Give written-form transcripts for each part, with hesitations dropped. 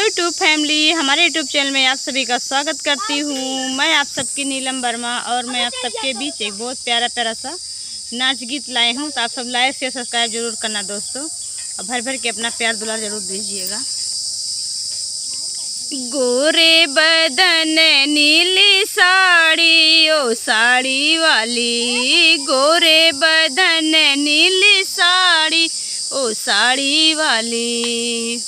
YouTube family, हमारे YouTube channel में आप सभी का स्वागत करती हूँ। मैं आप सबकी नीलम वर्मा और मैं आप सबके बीच एक बहुत प्यारा प्यारा सा नाच गीत लाए हूँ। तो आप सब लाइक शेयर सब्सक्राइब जरूर करना दोस्तों, और भर भर के अपना प्यार दुलार जरूर दीजिएगा। गोरे बदन नीली साड़ी ओ साड़ी वाली, गोरे बदन नीली साड़ी ओ साड़ी वाली,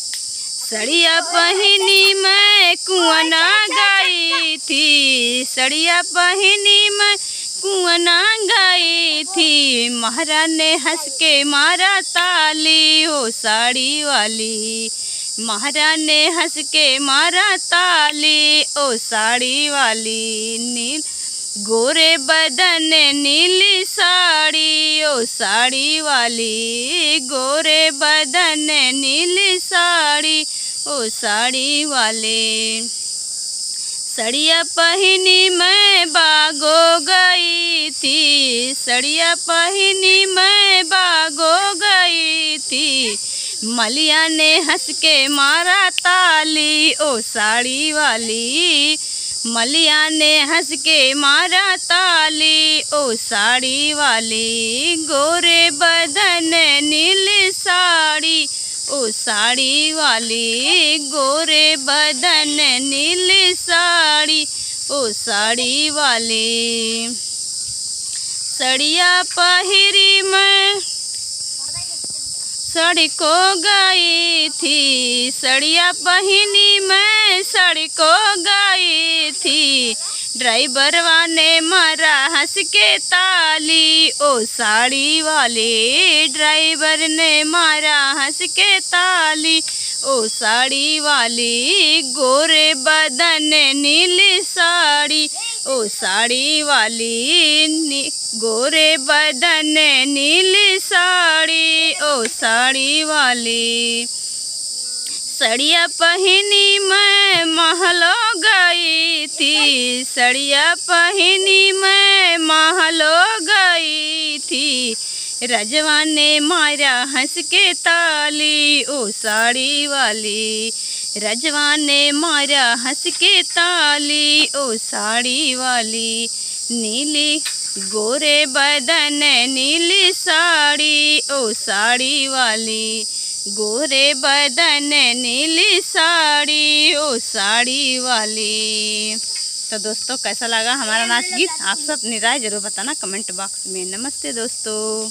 सड़िया पहनी मैं कुआना गई थी, सड़िया पहनी मैं कुआना गई थी, महाराज ने हंस के मारा ताली ओ साड़ी वाली, महाराज ने हंस के मारा ताली ओ साड़ी वाली। नील गोरे बदन नीली साड़ी ओ साड़ी वाली, गोरे बदन नीली साड़ी ओ साड़ी वाले, सड़िया पहनी मैं बागो गई थी, सड़िया पहनी मैं बागो गई थी, मलिया ने हंस के मारा ताली ओ साड़ी वाली, मलिया ने हंस के मारा ताली ओ साड़ी वाली। गोरे बदन नीली साड़ी ओ साड़ी वाली, गोरे बदन नीली साड़ी ओ साड़ी वाली, सड़िया पहिरी मैं सड़को गई थी, सड़िया पहनी मैं सड़को गई थी, ड्राइवरवा ने मारा हंस के ताली ओ साड़ी वाले, ड्राइवर ने मारा हंस के ताली ओ साड़ी वाली। गोरे बदन नीली साड़ी ओ साड़ी वाली, गोरे बदन नीली साड़ी ओ साड़ी वाली, सड़िया पहनी मैं महलो गई थी, सड़िया पहनी मैं महलो गई थी, रजवा ने मारा हंस के ताली ओ साड़ी वाली, रजवा ने मारा हंस के ताली ओ साड़ी वाली। नीली गोरे बदन नीली साड़ी ओ साड़ी वाली, गोरे बदन नीली साड़ी ओ साड़ी वाली। तो दोस्तों कैसा लगा हमारा नाच गीत, आप सब अपनी राय जरूर बताना कमेंट बॉक्स में। नमस्ते दोस्तों।